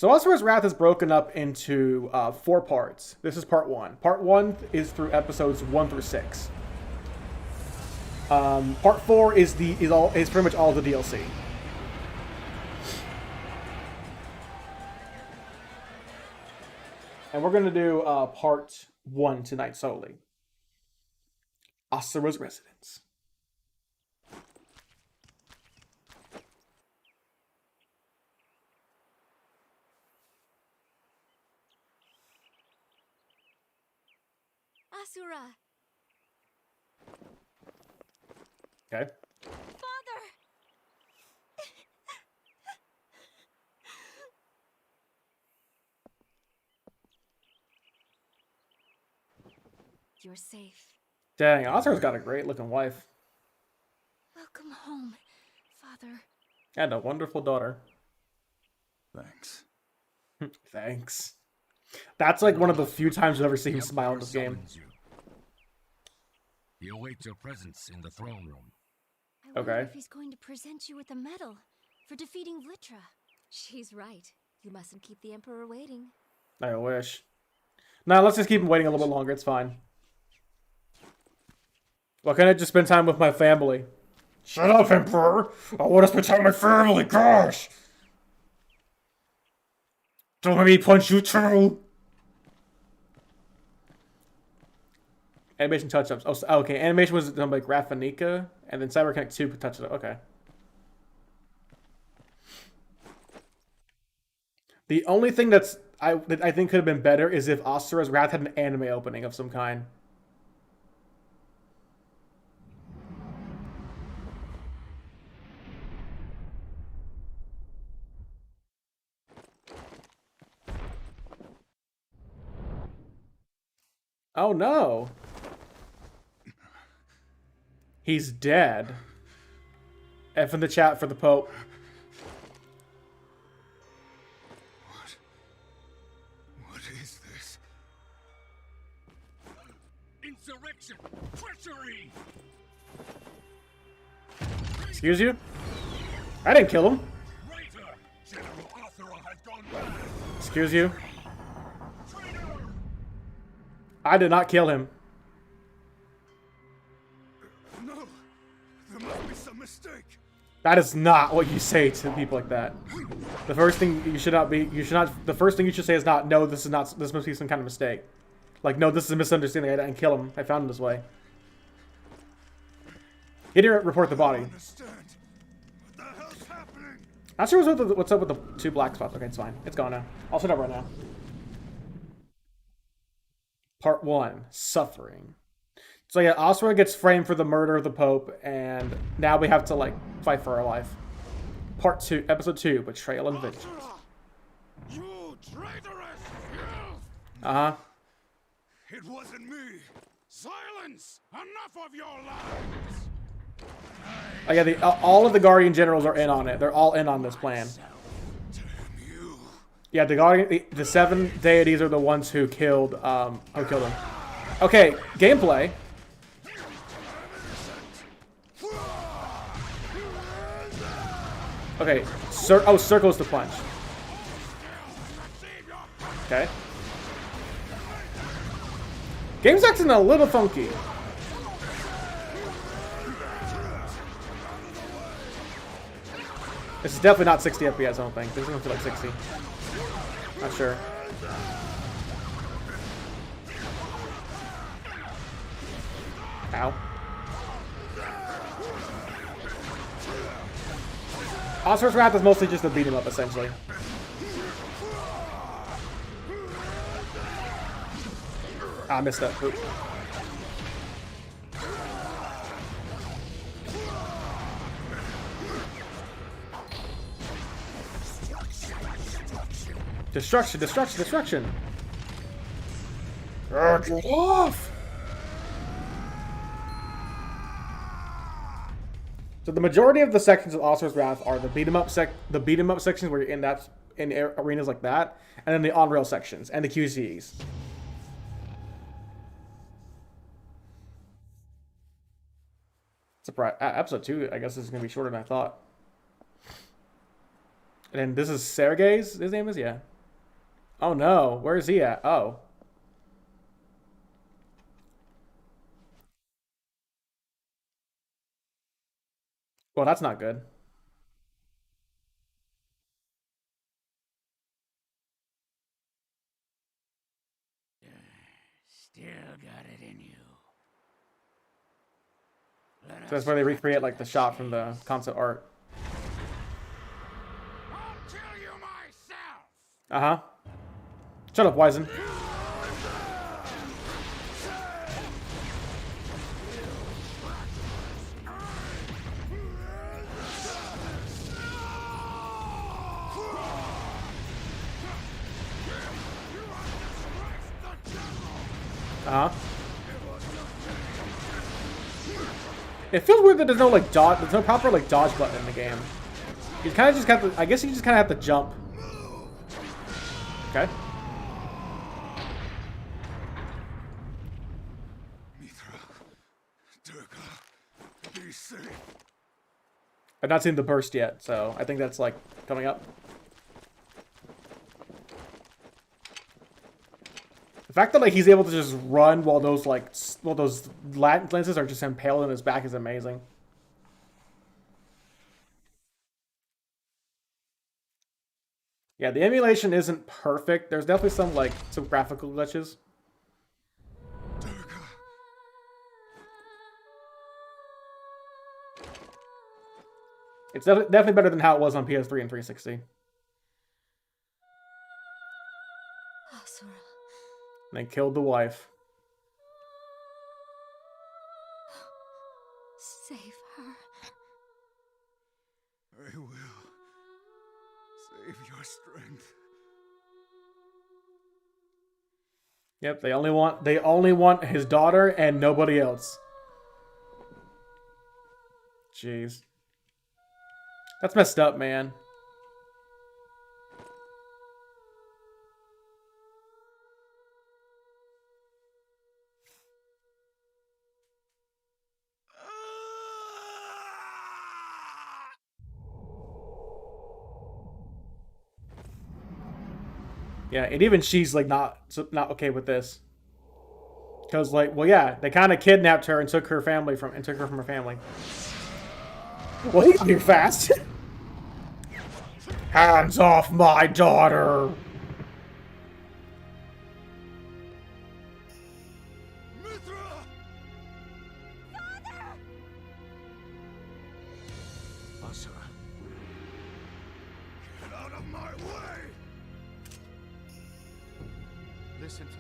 So Asura's Wrath is broken up into 4 parts. This is part 1. Part 1 is through episodes 1 through 6. Part 4 is pretty much all the DLC. And we're going to do part 1 tonight solely. Asura's Residence. Asura! Okay. Father! You're safe. Dang, Asura's got a great looking wife. Welcome home, Father. And a wonderful daughter. Thanks. Thanks. That's like one of the few times I've ever seen him smile in this game. He awaits your presence in the throne room. I wonder Okay. if he's going to present you with a medal for defeating Vlitra. She's right. You mustn't keep the Emperor waiting. I wish. Nah, let's just keep him waiting a little bit longer. It's fine. Why can't I just spend time with my family? Shut up, Emperor! I want to spend time with my family, gosh! Don't let me punch you too! Animation touch-ups. Oh, okay. Animation was done by Graphinica, and then CyberConnect 2 touched it up. Okay. The only thing that I think could have been better is if Asura's Wrath had an anime opening of some kind. Oh no! He's dead. F in the chat for the Pope. What is this? Insurrection! Treachery! Excuse you? I didn't kill him. Traitor! General Asura has gone mad! Excuse you? Traitor! I did not kill him. No, there must be some mistake. That is not what you say to people like that. The first thing you should not the first thing you should say is not, no, this must be some kind of mistake. Like, no, this is a misunderstanding. I didn't kill him. I found him this way. He didn't report the body. Understand? What the hell's happening? Not sure what's up with the 2 black spots. Okay, it's fine. It's gone now. I'll set up right now. Part 1, Suffering. So yeah, Asura gets framed for the murder of the Pope, and now we have to, like, fight for our life. Part 2, Episode 2, Betrayal and Vengeance. You traitorous! Uh-huh. It wasn't me. Silence! Enough of your lies! Oh yeah, all of the Guardian Generals are in on it. They're all in on this plan. Damn you! Yeah, the 7 deities are the ones who killed him. Okay, gameplay. Okay, circle's the punch. Okay. Game's acting a little funky. This is definitely not 60 FPS, I don't think. This is gonna feel like 60. Not sure. Ow. Asura's Wrath is mostly just a beat 'em up, essentially. Ah, I missed that. Oop. Destruction, destruction, destruction! Get off! So the majority of the sections of Asura's Wrath are the beat 'em up sections where you're in arenas like that, and then the on-rail sections and the QCEs. Surprise! Episode 2, I guess, is gonna be shorter than I thought. And then this is Sergei's. His name is, yeah. Oh no, where is he at? Oh. Well, that's not good. Still got it in you. So that's where they recreate like the shot from the concept art. I'll kill you myself. Uh-huh. Shut up, Wizen. Uh-huh. It feels weird that there's no like dodge, there's no proper like dodge button in the game. You kind of just got to, I guess you just kind of have to jump. Okay. Mithra, Durga, be safe. I've not seen the burst yet, so I think that's like coming up. The fact that like he's able to just run while those like those lances are just impaled in his back is amazing. Yeah, the emulation isn't perfect. There's definitely some graphical glitches. Durga. It's definitely better than how it was on PS3 and 360. Asura. And they killed the wife. Save her. I will. Save your strength. Yep, they only want his daughter and nobody else. Jeez. That's messed up, man. Yeah, and even she's like not okay with this. Cause like, well, yeah, they kind of kidnapped her and took her from her family. Well, he got here fast. Hands off my daughter. Mithra! Asura. Get out of my way! Listen to me.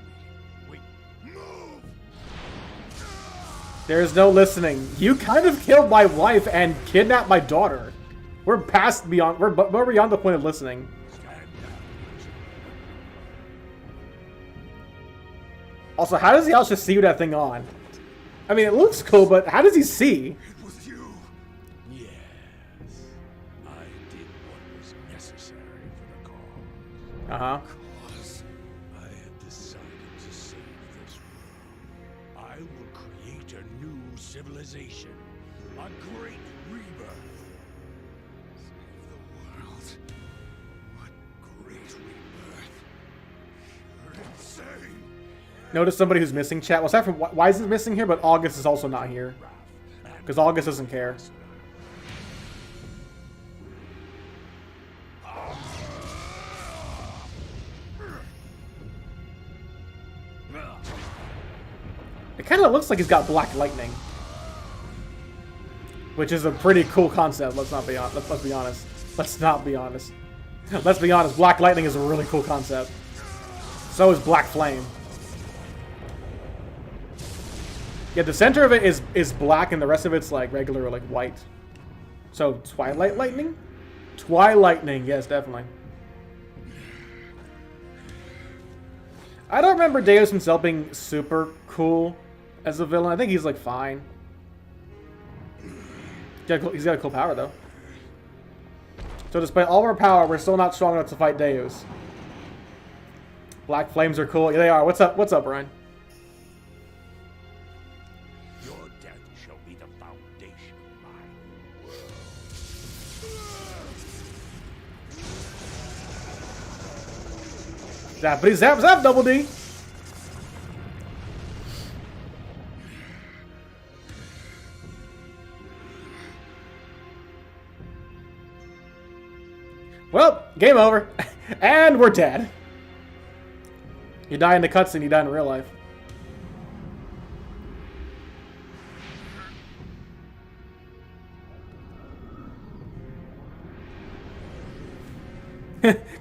Wait. Move! There's no listening. You kind of killed my wife and kidnapped my daughter. We're beyond the point of listening. Stand down. Also, how does he also see that thing on? I mean, it looks cool, but how does he see? It was you. Yes. I did what was necessary for the cause. Uh-huh. Cause I have decided to save this world. I will create a new civilization. A great rebirth. save the world. What great rebirth. You're insane. Notice somebody who's missing, chat. Well, aside from why is it missing here, but August is also not here. Because August doesn't care. It kind of looks like he's got black lightning. Which is a pretty cool concept, let's be honest. Let's not be honest. Let's be honest, black lightning is a really cool concept. So is black flame. Yeah, the center of it is black and the rest of it's like regular like white. So Twilight Lightning? Twilightning, yes, definitely. I don't remember Deus himself being super cool as a villain. I think he's like fine. He's got a cool power though. So despite all of our power, we're still not strong enough to fight Deus. Black flames are cool. Yeah, they are. What's up, Brian? Your death shall be the foundation of my world. Zappity zap zap double D. Well, game over. And we're dead. You die in the cutscene, you die in real life.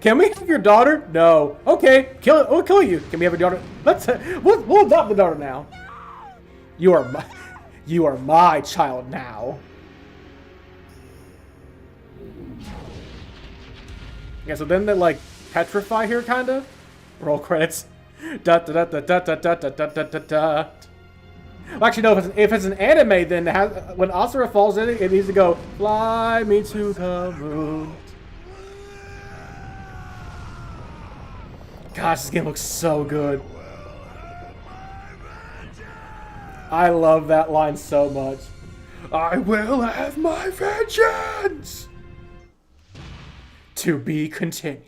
Can we have your daughter? No. Okay, kill it. We'll kill you. Can we have your daughter? We'll adopt the daughter now. You are my child now. Yeah, so then they like petrify here, kind of. Roll credits. Da da da da da da da da da da da. Well, actually, no. If it's an anime, then when Asura falls in it, it needs to go fly me to the moon. Gosh, this game looks so good. I love that line so much. I will have my vengeance. To be continued.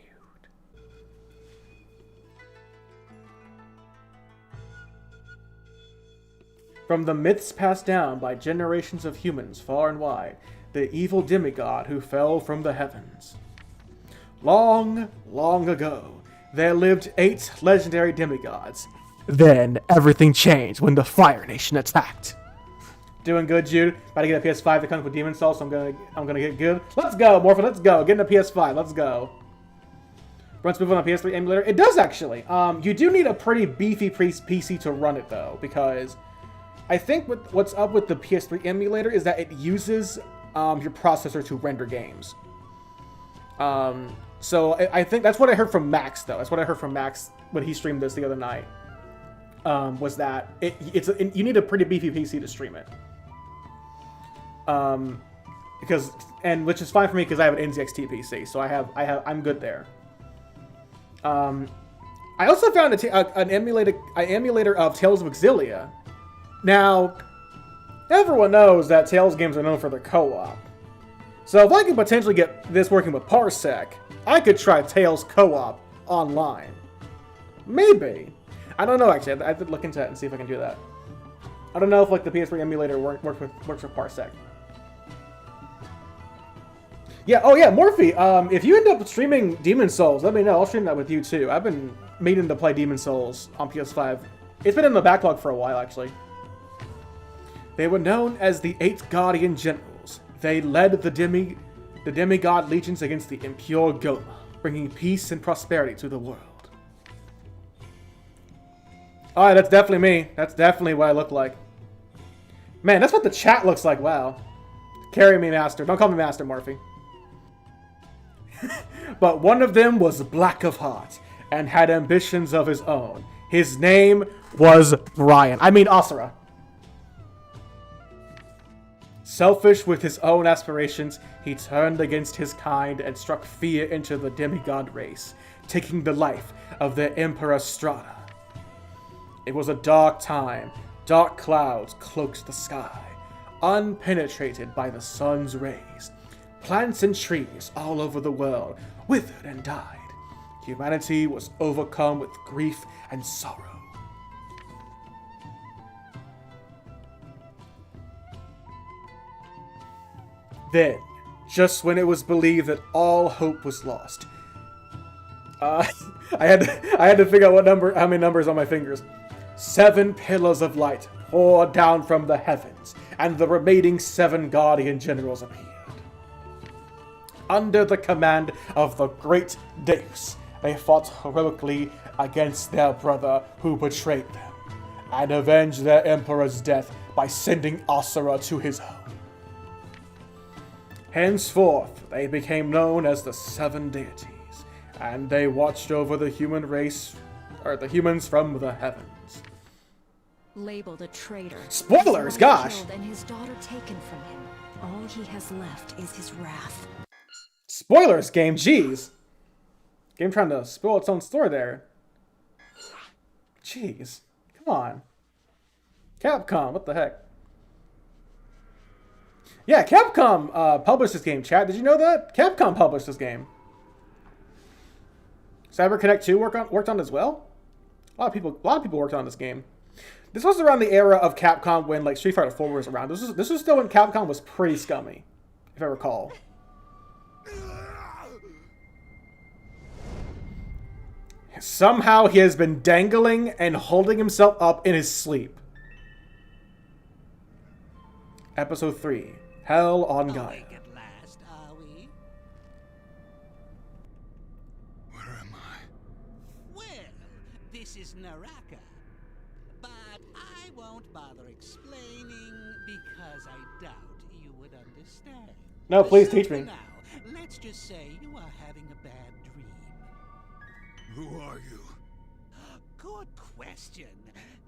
From the myths passed down by generations of humans far and wide, the evil demigod who fell from the heavens. Long, long ago, there lived 8 legendary demigods. Then everything changed when the Fire Nation attacked. Doing good, Jude. About to get a PS5 that comes with Demon Souls, so I'm gonna get good. Let's go, Morphin, let's go. Get in a PS5, let's go. Runs smooth on a PS3 emulator. It does actually. You do need a pretty beefy PC to run it though, because I think what's up with the PS3 emulator is that it uses your processor to render games. So I think that's what I heard from Max though. That's what I heard from Max when he streamed this the other night. Was that you need a pretty beefy PC to stream it. Which is fine for me because I have an NZXT PC, so I'm good there. I also found an emulator of Tales of Exilia. Now, everyone knows that Tales games are known for their co-op. So if I could potentially get this working with Parsec, I could try Tales co-op online. Maybe. I don't know actually. I have to look into that and see if I can do that. I don't know if like the PS3 emulator works with Parsec. Yeah, oh yeah, Morphe, if you end up streaming Demon Souls, let me know. I'll stream that with you too. I've been meaning to play Demon Souls on PS5. It's been in the backlog for a while, actually. They were known as the 8 Guardian Generals. They led the demigod legions against the impure Goma, bringing peace and prosperity to the world. Alright, that's definitely me. That's definitely what I look like. Man, that's what the chat looks like, wow. Carry me, Master. Don't call me Master, Morphe. But one of them was black of heart and had ambitions of his own. His name was Brian. I mean Asura. Selfish with his own aspirations, he turned against his kind and struck fear into the demigod race, taking the life of their Emperor Strata. It was a dark time. Dark clouds cloaked the sky, unpenetrated by the sun's rays. Plants and trees all over the world withered and died. Humanity was overcome with grief and sorrow. Then, just when it was believed that all hope was lost, I had to figure out how many numbers on my fingers. 7 pillars of light poured down from the heavens, and the remaining 7 guardian generals appeared. Under the command of the great Deus, they fought heroically against their brother who betrayed them, and avenged their emperor's death by sending Asura to his home. Henceforth, they became known as the 7 deities, and they watched over the human race, or the humans from the heavens. Labeled a traitor. Spoilers, gosh! And his daughter taken from him. All he has left is his wrath. Spoilers, game, jeez. Game trying to spoil its own story there. Jeez. Come on. Capcom, what the heck? Yeah, Capcom published this game, chat. Did you know that? Capcom published this game. Cyber Connect 2 worked on as well. A lot of people worked on this game. This was around the era of Capcom when like Street Fighter 4 was around. This was still when Capcom was pretty scummy, if I recall. Somehow he has been dangling and holding himself up in his sleep. Episode 3. Hell on Gaia. Awake at last, are we? Where am I? Well, this is Naraka. But I won't bother explaining because I doubt you would understand. No, please So teach for me. Now, let's just say you are having a bad dream. Who are you? Good question.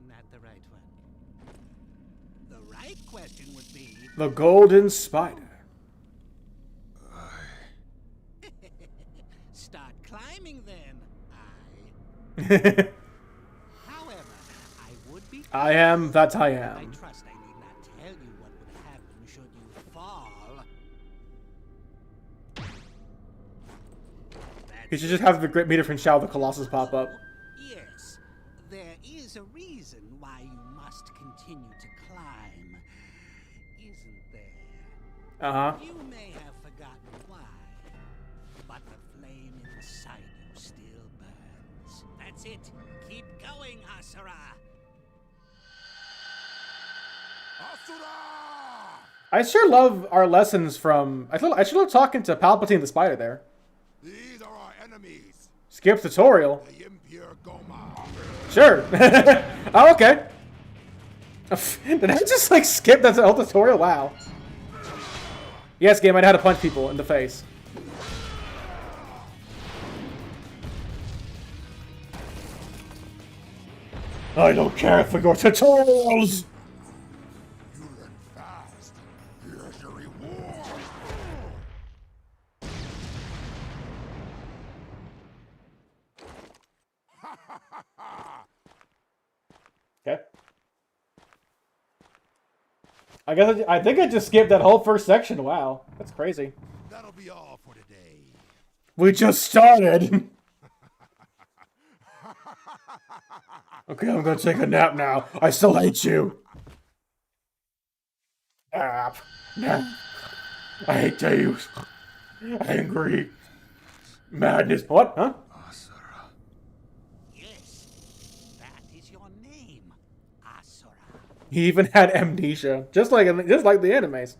Not the right one. The right question would be... The Golden Spider. Start climbing then. However, I would be... I am that I I am. trust I need not tell you what would happen should you fall. He should just have the Great Meter from Shao the Colossus pop up. Yes, there is a reason why you must continue to climb, isn't there? Uh-huh. You may have forgotten why, but the flame inside you still burns. That's it. Keep going, Asura. Asura! I sure love our lessons from... I sure love talking to Palpatine the Spider there. These are our enemies. Skip tutorial. The Impure Goma. Sure. Oh, okay. Did I just, like, skip that whole tutorial? Wow. Yes, game, I know how to punch people in the face. I don't care for your tutorials! You learn fast. Here's your reward. Okay. I think I just skipped that whole first section. Wow. That's crazy. That'll be all for today. We just started! Okay, I'm gonna take a nap now. I still hate you. Nap. Nap. I hate days. Angry. Madness. What? Huh? Asura. Yes, that is your name, Asura. He even had amnesia. Just like the animes.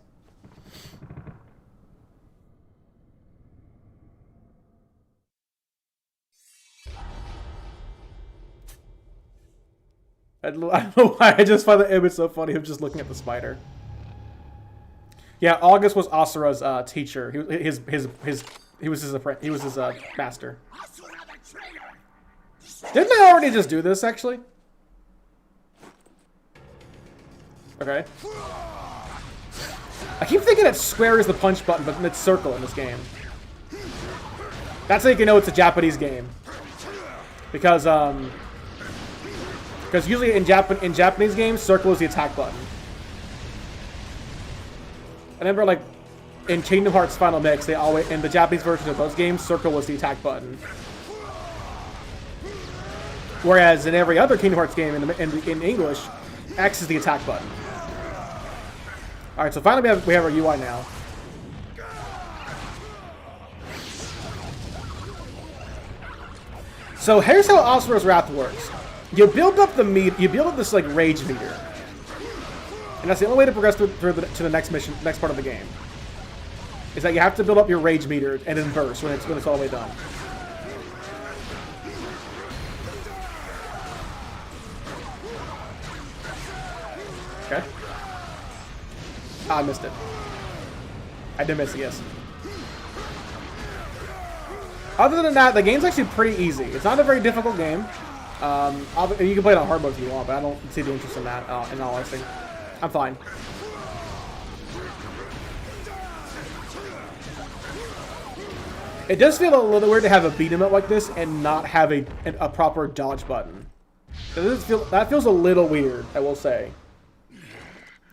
I don't know why I just find the image so funny of just looking at the spider. Yeah, August was Asura's teacher. He was his master. Asura the traitor! Didn't I already just do this actually? Okay. I keep thinking that square is the punch button, but it's circle in this game. That's how you can know it's a Japanese game. Because usually in Japanese games, circle is the attack button. I remember, like, in Kingdom Hearts Final Mix, they always, in the Japanese version of those games, circle was the attack button. Whereas in every other Kingdom Hearts game in English, X is the attack button. All right, so finally we have our UI now. So here's how Asura's Wrath works. You build up this like rage meter, and that's the only way to progress to the next mission, next part of the game. Is that you have to build up your rage meter and then burst when it's all the way done. Okay. Ah, I missed it. I did miss it, yes. Other than that, the game's actually pretty easy. It's not a very difficult game. You can play it on hard mode if you want, but I don't see the interest in that, in all honesty. I'm fine. It does feel a little weird to have a beat 'em up like this and not have a proper dodge button. That feels a little weird, I will say.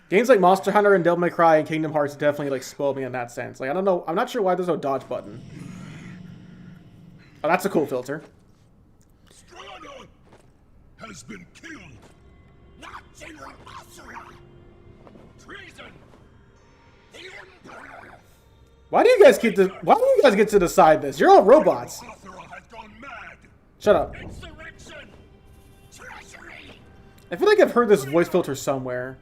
Games like Monster Hunter and Devil May Cry and Kingdom Hearts definitely like spoiled me in that sense. Like, I don't know, I'm not sure why there's no dodge button. Oh, that's a cool filter. has been killed. Not General Asura. Treason. The Emperor. Why do you guys get to decide this? You're all robots. Asura has gone mad. Shut up. Insurrection. Treachery. I feel like I've heard this voice filter somewhere.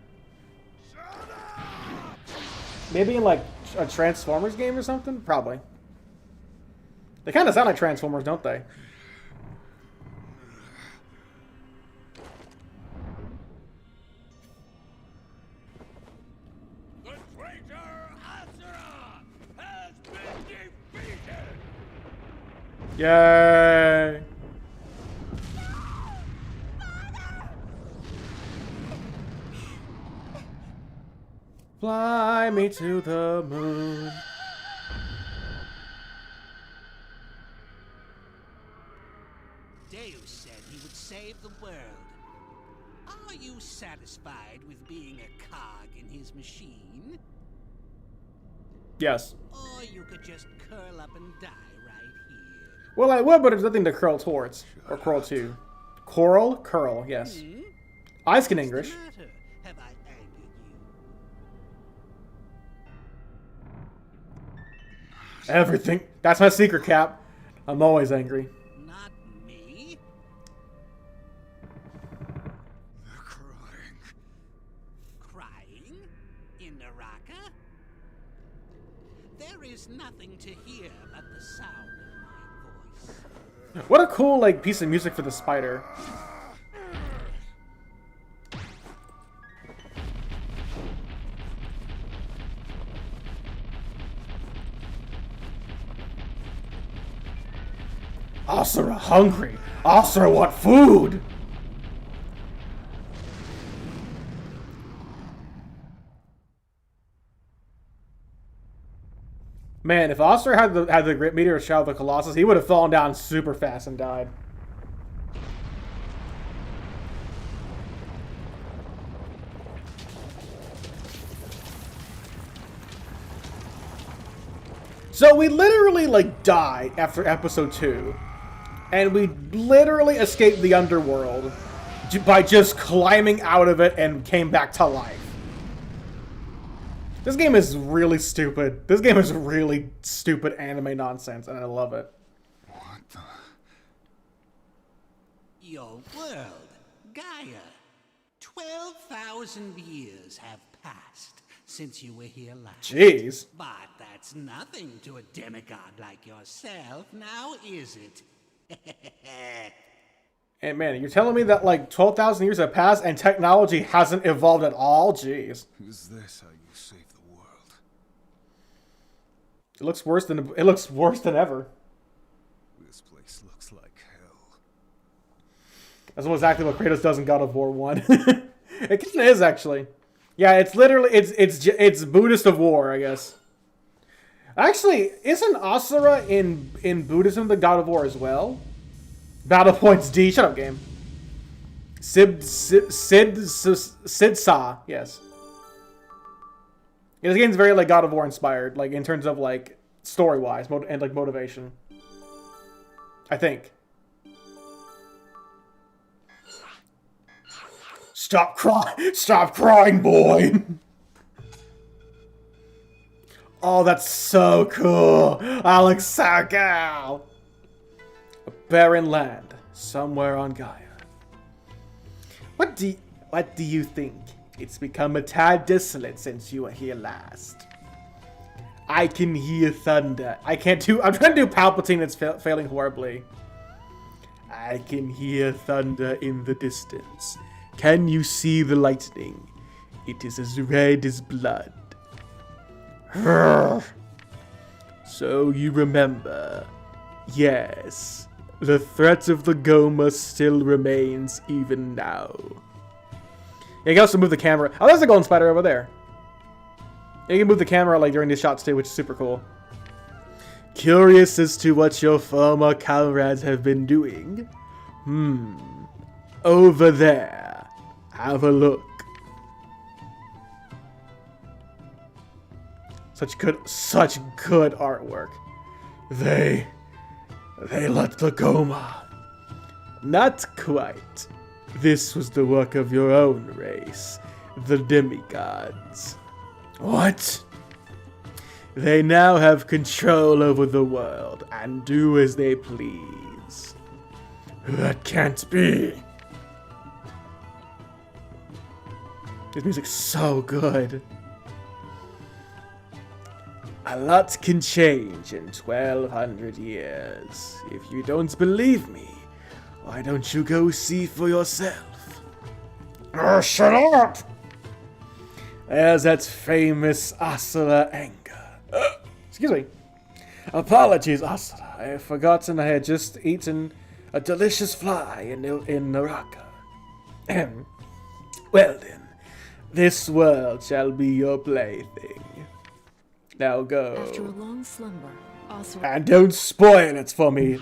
Maybe in like a Transformers game or something? Probably. They kind of sound like Transformers, don't they? The traitor Asura has been defeated! Yay! Fly me to the moon. Deus said he would save the world. Are you satisfied with being a cog in his machine? Yes. Or you could just curl up and die right here. Well, I would, but there's nothing to curl towards. Or curl to. Coral? Curl, yes. Hmm? I speak What's the English. matter? Have I angered you? Everything. That's my secret, Cap. I'm always angry. Not me. They're crying. Crying? In Naraka? There is nothing to hear but the sound of my voice. What a cool, like, piece of music for the spider. Asura hungry. Asura want food. Man, if Asura had the great meteor shower of the Colossus, he would have fallen down super fast and died. So we literally, like, die after episode 2. And we literally escaped the underworld by just climbing out of it and came back to life. This game is really stupid. This game is really stupid anime nonsense, and I love it. What the? Your world, Gaia. 12,000 years have passed since you were here last. Jeez. But that's nothing to a demigod like yourself, now is it? And man, you're telling me that like 12,000 years have passed and technology hasn't evolved at all? Jeez. Is this how you save the world? It looks worse than ever. This place looks like hell. That's exactly what Kratos does in God of War 1. It kind of is, actually. Yeah, it's literally, it's Buddhist of war, I guess. Actually, isn't Asura in Buddhism the god of war as well? Battle points D. Shut up, game. Sidsa, yes. Yeah, this game's very like God of War inspired, like in terms of like story wise and like motivation. I think. Stop crying, boy. Oh, that's so cool. Alex Sakal. A barren land somewhere on Gaia. What do you think? It's become a tad desolate since you were here last. I can hear thunder. I'm trying to do Palpatine. It's failing horribly. I can hear thunder in the distance. Can you see the lightning? It is as red as blood. So you remember. Yes. The threat of the Goma still remains even now. Yeah, you can also move the camera. Oh, there's a golden spider over there. Yeah, you can move the camera like during these shots too, which is super cool. Curious as to what your former comrades have been doing. Over there. Have a look. Such good artwork. They let the Goma. Not quite. This was the work of your own race, the demigods. What? They now have control over the world and do as they please. That can't be. This music's so good. A lot can change in 1200 years. If you don't believe me, why don't you go see for yourself? Oh, shut up! There's that famous Asura anger. Excuse me. Apologies, Asura. I have forgotten I had just eaten a delicious fly in Naraka. Well then, this world shall be your plaything. Now go. After a long slumber, Asura... And don't spoil it for me.